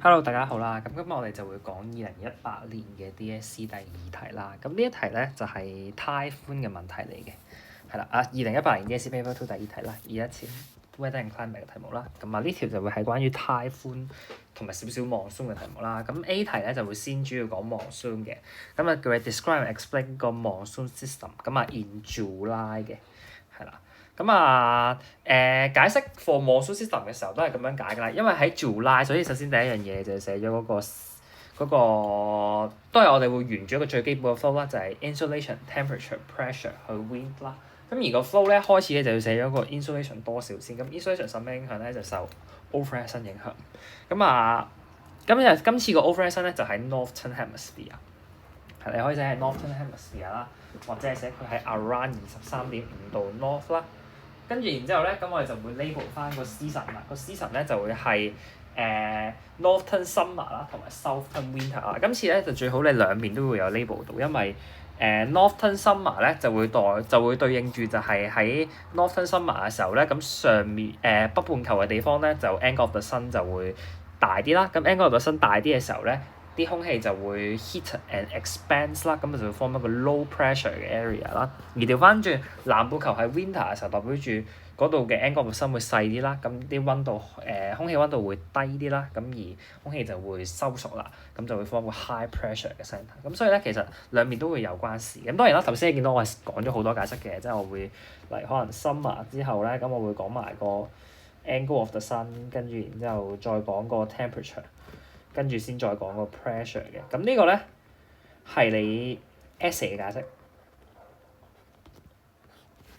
Hello，大家好啦。咁今日我哋就會講2018年嘅 DSE 第二題啦。咁呢一題咧就係 Typhoon 嘅問題嚟嘅，係啦。2018年 DSE Paper 2第二題啦，21前 Weather and Climate 嘅題目啦。咁呢條就會係關於 Typhoon 同埋少少 Monsoon 嘅題目啦。咁 A 題咧就會先主要講 Monsoon 嘅，咁叫你 describe and explain 個 Monsoon system。in July 嘅，係啦。解釋 for monsoon system 嘅時候都係咁樣解㗎啦，因為喺 July，所以首先第一樣嘢就寫咗嗰個都係我哋會沿住一個最基本嘅 flow 啦，就係 insolation、temperature、pressure 去 wind 啦。咁而個 flow 咧開始咧就要寫咗個 insolation 多少先，咁 insolation 受咩影響咧？就受 overhead 影響。今次個 overhead 咧就喺 northern hemisphere， 係你可以寫係 northern hemisphere 啦，或者係寫佢喺 around 23.5度 north 啦。跟住然之後咧，咁我哋就會 label 翻個 season 啦。個 season 咧就會係northern summer 啦，同埋 southern winter 啦。今次咧就最好你兩面都會有 label 到，因為northern summer 咧就會對應住就係喺 northern summer 嘅時候咧，咁上面北半球嘅地方咧就 angle of the sun 就會大啲啦。咁 angle of the sun 大啲嘅時候咧，啲空氣就會 heat and expand 啦，咁就會 form 一個 low pressure 嘅 area 啦。而調翻轉南半球喺 winter 嘅時候，代表住嗰度嘅 angle of the sun 會細啲啦，咁啲溫度空氣溫度會低啲啦，咁而空氣就會收縮啦，咁就會 form 個 high pressure 嘅 centre。咁所以咧，其實兩面都會有關事。咁當然啦，頭先你見到我係講咗好多解釋嘅，即係我會嚟可能 summer 之後咧，咁我會講埋個 angle of the sun，跟住然之後再講個 temperature。跟住先再講個 pressure 嘅，咁呢個咧係你 essay 嘅解釋，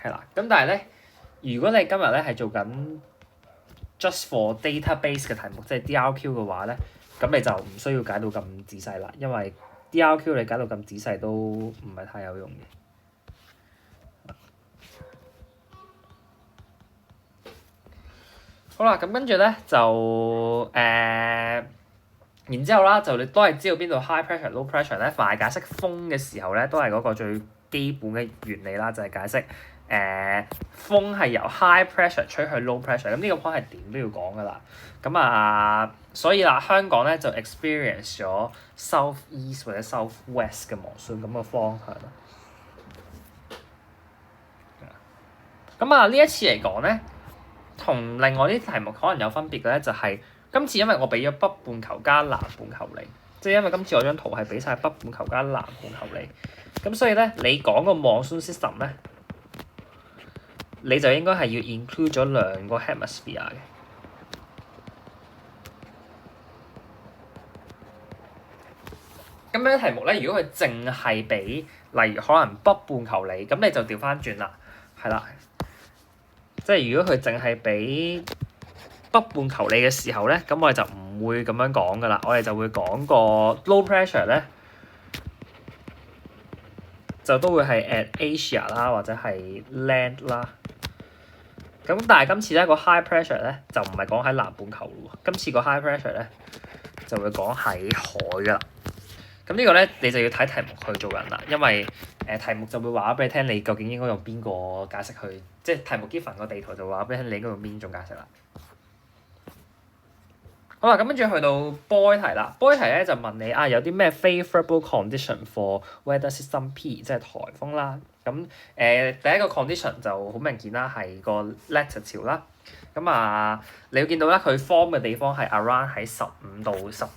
係啦。咁但係咧，如果你今日咧係做緊 just for database 嘅題目，即係 DRQ 嘅話咧，咁你就唔需要解到咁仔細啦，因為 DRQ 你解到咁仔細都唔係太有用嘅。好啦，咁跟住咧就然之後啦，就你都係知道邊度 high pressure、low pressure 咧。凡係解釋風嘅時候咧，都係嗰個最基本嘅原理啦，就係解釋風係由 high pressure 吹去 low pressure。咁呢個 point 係點都要講噶啦。所以啦，香港咧就 experience 咗 south east 或者 south west 嘅 monsoon 咁嘅方向啦。呢一次嚟講咧，同另外啲題目可能有分別嘅咧，就係今次因為我俾咗北半球加南半球你，即係因為今次我張圖係俾晒北半球加南半球你，咁所以咧你講個 monsoon system 咧，你就應該係要 include 咗兩個 hemisphere 嘅。咁樣題目咧，如果佢淨係俾，例如可能北半球你，咁你就調翻轉啦，係啦。即係如果佢淨係俾北半球你嘅時候咧，咁我哋就唔會咁樣講噶啦，我哋就會講個 low pressure 咧，就都會係 at Asia 啦，或者係 land 啦。咁但係今次咧個 high pressure 咧就唔係講喺南半球咯，今次個 high pressure 咧就會講喺海噶啦。咁呢個咧你就要睇題目去做人啦，因為題目就會話俾你聽，你究竟應該用邊個解釋去，即係題目 given 個地圖就話俾你聽，你應該用邊種解釋啦。好啦，咁跟住去到 boy 題啦。boy 題咧就問你有啲咩 favourable condition for weather system P， 即係颱風啦。咁第一個 condition 就好明顯啦，係個 lattice 潮啦。你要見到咧，佢 form 嘅地方係 around 喺10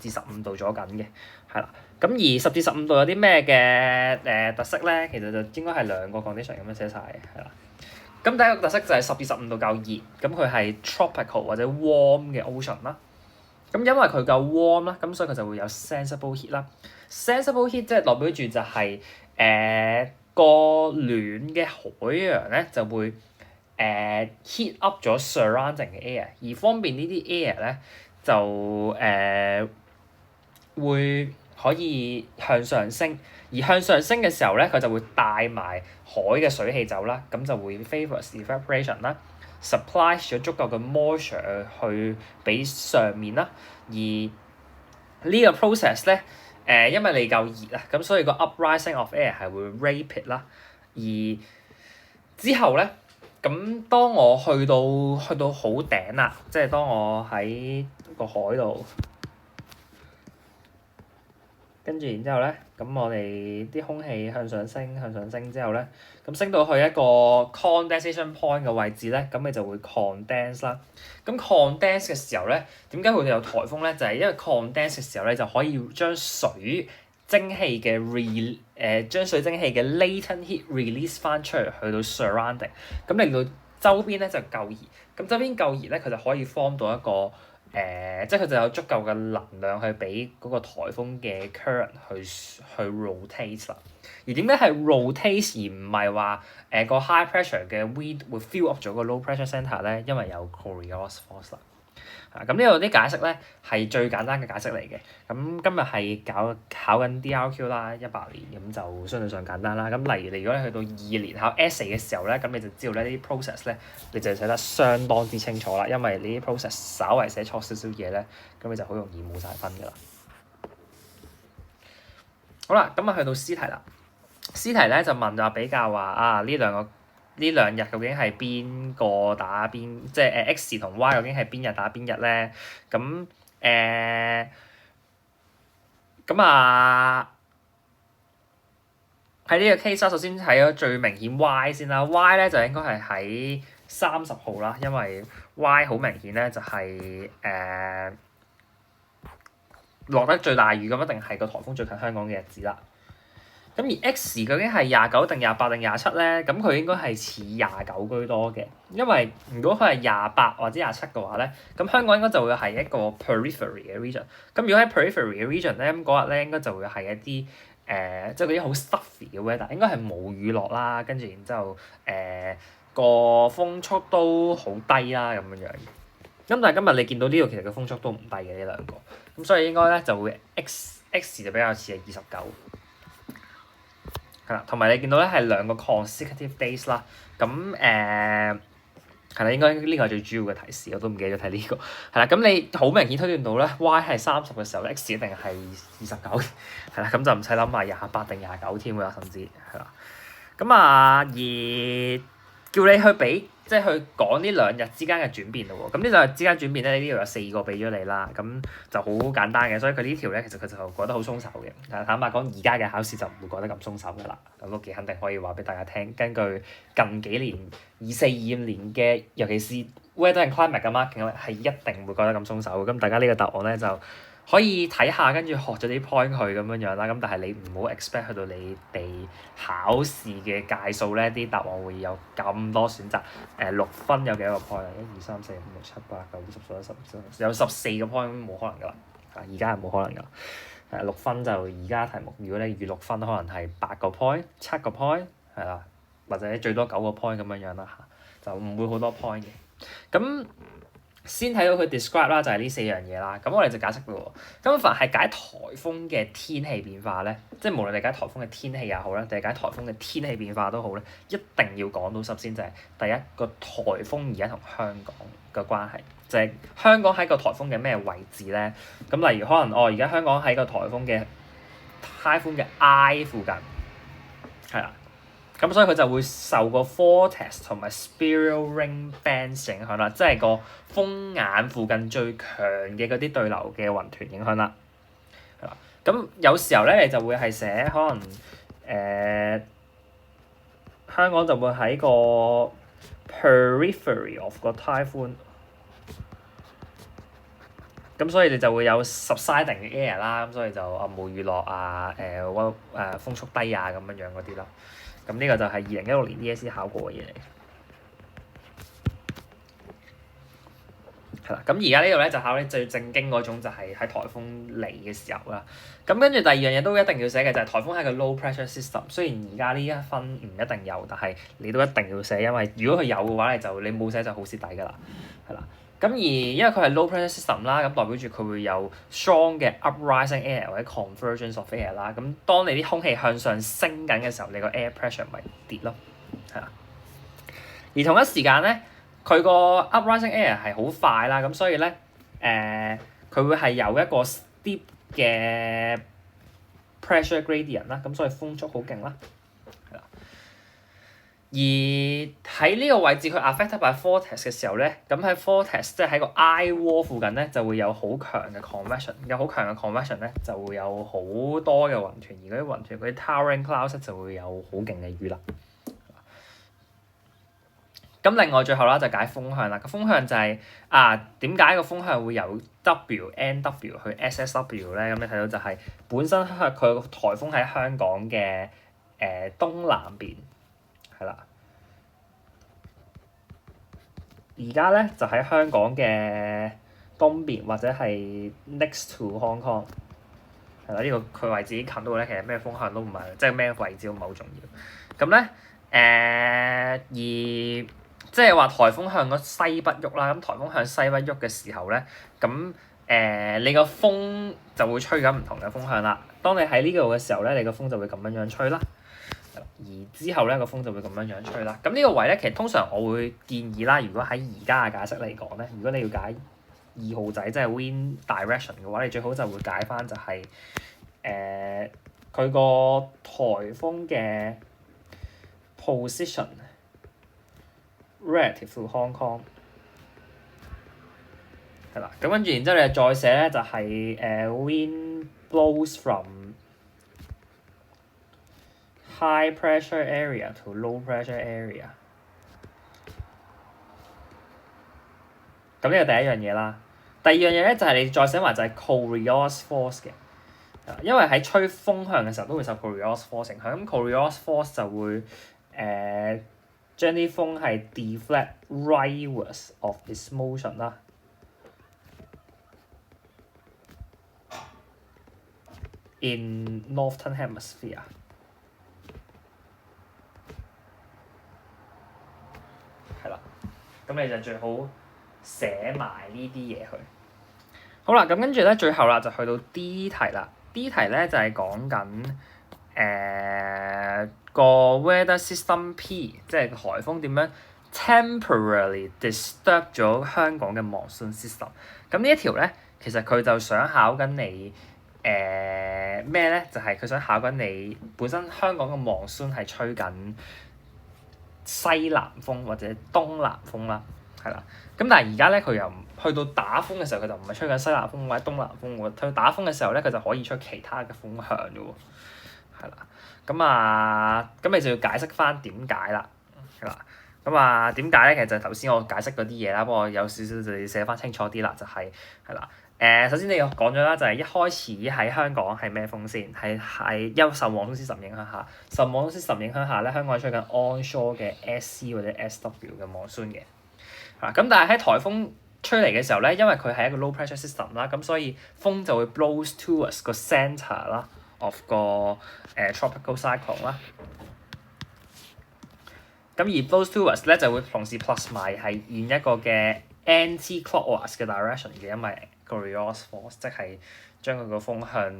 至15度左緊嘅，係啦。咁而10至15度有啲咩嘅特色咧？其實就應該係兩個 condition 咁樣寫晒嘅，係啦。咁第一個特色就係10至15度夠熱，咁佢係 tropical 或者 warm 嘅 ocean 啦。咁因為佢夠 warm 啦，咁所以佢就會有 sensible heat 啦。sensible heat 即係代表住就係個暖嘅海洋咧就會heat up 咗 surrounding 嘅 air， 而方便呢啲 air 咧就會可以向上升，而向上升嘅時候咧，佢就會帶埋海嘅水氣走啦，咁就會 favours evaporation 啦。supply 咗足夠嘅 moisture 去俾上面啦，而呢個 process 咧，因為你夠熱啊，咁所以個 uprising of air 係會 rapid 啦，而之後咧，咁當我去到好頂啦，即係當我喺個海度跟住然之後咧，咁我哋啲空氣向上升之後咧，咁升到去一個 condensation point 嘅位置咧，咁你就會 condense 啦。咁 condense 嘅時候咧，點解會有颱風咧？就係因為 condense 嘅時候咧，就可以將水蒸氣嘅將水蒸氣嘅 latent heat release 翻出嚟去到 surrounding，咁令到周邊咧就夠熱。咁周邊夠熱咧，佢就可以 form 到一個即係佢就有足夠嘅能量去俾嗰個颱風嘅 current 去 rotate 啦。而點解係 rotate 而唔係話個 high pressure 嘅 wind 會 fill up 咗個 low pressure centre 咧？因為有 Coriolis force 啦。咁呢度啲解釋咧係最簡單嘅解釋嚟嘅。咁今日係考緊 DRQ 啦，18年咁就相對上簡單啦。咁例如你如果你去到2年考 essay 嘅時候咧，咁你就知道咧呢啲 process 咧，你就寫得相當之清楚啦。因為呢啲 process 稍為寫錯少少嘢咧，咁你就好容易冇晒分㗎啦。好啦，咁啊去到 C 題啦。C 題咧就問就比較話呢兩日究竟係邊個打邊，即係X 同 Y 究竟係邊日打邊日咧？咁喺呢個 case 首先睇咗最明顯 Y 先啦。Y 咧就應該係喺30號啦，因為 Y 好明顯咧就係落得最大雨咁，一定係個颱風最近香港嘅日子啦。咁而 X 究竟係29定28定27咧？咁佢應該係似29居多嘅，因為如果佢係28或者27嘅話咧，咁香港應該就會係一個 periphery 嘅 region。咁如果喺 periphery 嘅 region 咧，咁嗰日咧應該就會係一啲即係嗰啲好 stuffy 嘅 weather，應該係冇雨落啦，跟住然之後個風速都好低啦咁樣樣。咁但係今日你見到呢度其實個風速都唔低嘅呢兩個，咁所以應該咧就會 X 就比較似係29。係啦，同埋你見到咧係兩個 consecutive days 啦，咁係啦，應該呢個係最主要嘅提示，我都唔記得咗睇呢個。係啦，咁你好明顯推斷到咧 Y 係30嘅時候，X 一定係29，係啦，咁就唔使諗埋28定29添㗎，甚至係啦。咁而叫你去俾，即係去講呢兩日之間嘅轉變咯喎。咁呢兩日之間轉變咧，呢度有4個俾咗你啦，咁就好簡單嘅。所以佢呢條咧，其實佢就覺得好鬆手嘅。但係坦白講，而家嘅考試就唔會覺得咁鬆手㗎啦。咁都幾肯定可以話俾大家聽。根據近幾年24、25年嘅，尤其是 weather and climate 嘅 marking 係一定會覺得咁鬆手嘅。咁大家呢個答案咧就可以睇下，跟住學咗啲 point 佢咁樣樣啦。咁但係你唔好 expect 去到你哋考試嘅屆數咧，啲答案會有咁多選擇。6分有幾多個 point 啊？1、2、3、4、5、6、7、8、9、10、11、12、13，有14個 point 冇可能㗎啦。而家係冇可能㗎。6分就而家題目，如果你預6分，可能係8個 point、7個 point 係啦，或者最多9個 point 咁樣樣啦嚇，就唔會好多 point 嘅。咁先睇到佢 describe 啦，就係呢4樣嘢啦。咁我哋就解釋咯喎。咁凡係解颱風嘅天氣變化咧，即係無論你解颱風嘅天氣也好啦，定係解颱風嘅天氣變化都好咧，一定要講到首先就係第一個颱風而家同香港嘅關係，就係香港喺個颱風嘅咩位置咧？咁例如可能而家香港喺個颱風嘅 typhoon 嘅 I 附近，係啦。咁所以佢就會受個 vortex 同埋 spiral ring bands 影響啦，即係個風眼附近最強嘅嗰啲對流嘅雲團影響啦，係啦。咁有時候咧，你就會係寫可能香港就會喺個 periphery of 個 typhoon，咁所以你就會有 subsiding 嘅 air 啦，咁所以就冇雨落風速低咁樣嗰啲啦。咁呢個就係2016年 DSE 考過嘅嘢嚟，係啦。咁而家呢度咧就考你最正經嗰種，就係喺颱風嚟嘅時候啦。咁跟住第二樣嘢都一定要寫嘅就係颱風係個 low pressure system。雖然而家呢一分唔一定有，但係你都一定要寫，因為如果佢有嘅話，你冇寫就好蝕底㗎啦，係啦。咁而因為佢係 low pressure system 啦，咁代表住佢會有 strong 嘅 uprising air 或者 convergence of air 啦。咁當你啲空氣向上升緊嘅時候，你個 air pressure 咪跌咯，係啦。而同一時間咧，佢個 uprising air 係好快啦，咁所以咧佢會係有一個 steep 嘅 pressure gradient 啦，咁所以風速好勁啦，係啦。而喺呢個位置佢 affected by vortex 嘅時候咧，咁喺 vortex 即係喺個 eye wall 附近咧，就會有好強嘅 convection，有好強嘅 convection 咧，就會有好多嘅雲團，而嗰啲雲團嗰啲 towering clouds 就會有好勁嘅雨啦。咁另外最後啦就解風向啦，個風向就係點解個風向會由 WNW 去 SSW 咧？咁你睇到就係本身佢個颱風喺香港嘅東南邊。係啦，而家咧就喺香港嘅東邊或者係 next to Hong Kong，係啦，呢個佢位置近到咧，其實咩風向都唔係，即係咩位置都唔係好重要。咁咧而即係話颱風向西北喐啦，咁颱風向西北喐嘅時候咧，咁你個風就會吹緊唔同嘅風向啦。當你喺呢度嘅時候咧，你個風就會咁樣吹啦。而之後咧個風就會咁樣吹啦。咁呢個位咧，其實通常我會建議啦，如果喺而家嘅解釋嚟講咧，如果你要解2號仔即係 wind direction 嘅話，你最好就會解翻就係佢個颱風嘅 position relative to Hong Kong 係啦。咁跟住然之後你再寫咧就係wind blows from high pressure area to low pressure area。咁呢個第一樣嘢啦。第二樣嘢咧就係你再寫埋就係 Coriolis force 嘅，因為喺吹風向嘅時候都會受 Coriolis force 影響。咁 Coriolis force 就會將啲風係 deflect rightwards of its motion 啦。in northern hemisphere。係啦，咁你就最好寫埋呢啲嘢去。好啦，咁跟住咧，最後啦就去到 D 題啦。D 題咧就係講緊個 weather system P，即係颱風點樣 temporarily disturb 咗香港嘅 monsoon system。咁呢一條咧，其實佢就想考緊你咩咧？就係佢想考緊你本身香港嘅 monsoon係吹緊西南風或者東南風啦，係啦。咁但係而家咧，佢又去到打風嘅時候，佢就唔係吹緊西南風或者東南風喎。去到打風嘅時候咧，佢就可以吹其他嘅風向嘅喎，係啦。咁你就要解釋翻點解啦，係啦。點解咧？其實就係頭先我解釋嗰啲嘢啦，不過有少少就要寫翻清楚啲啦，就係啦。首先你講咗啦，就係一開始喺香港係咩風先？係因為受 monsoon system 影響下，受 monsoon system 影響下咧，香港係吹緊 onshore 嘅 SC 或者 SW 嘅 monsoon 嘅。咁但係喺颱風吹嚟嘅時候咧，因為佢係一個 low pressure system 啦，咁所以風就會 blows towards 個 centre 啦 of 個tropical cyclone 啦。咁而 blows towards 咧就會同時 plus 埋係現一個嘅 anti-clockwise 嘅 direction 嘅，因為 Coriolis force 即係將佢個風向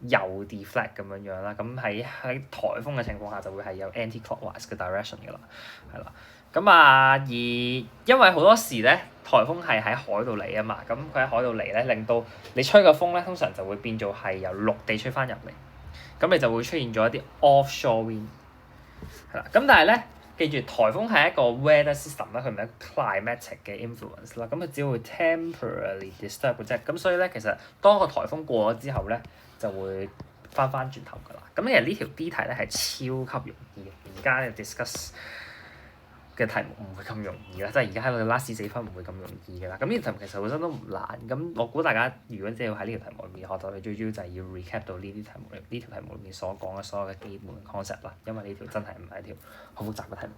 右 deflect 咁樣啦。咁喺颱風嘅情況下就會係有 anti-clockwise 嘅 direction 㗎啦，係啦。而因為好多時咧，颱風係喺海度嚟啊嘛，咁佢喺海度嚟咧，令到你吹個風咧，通常就會變做係由陸地吹翻入嚟，咁你就會出現咗一啲 offshore wind，係啦。咁但係咧，記住颱風係一個 weather system 啦，佢唔係一個 climatic 嘅 influence 啦，咁佢只會 temporarily disturb 嘅啫。咁所以咧，其實當個颱風過咗之後咧，就會翻轉頭㗎啦。咁其實呢條 D 題咧係超級容易嘅，而家嘅 discuss嘅題目唔會咁容易啦，即係而家喺度 last 4分唔會咁容易嘅啦。咁呢條題目其實本身都唔難，咁我估大家如果即係要喺呢條題目入面學習，你最主要就係要 recap 到呢條題目入面所講嘅所有嘅基本 concept 啦，因為呢條真係唔係一條好複雜嘅題目。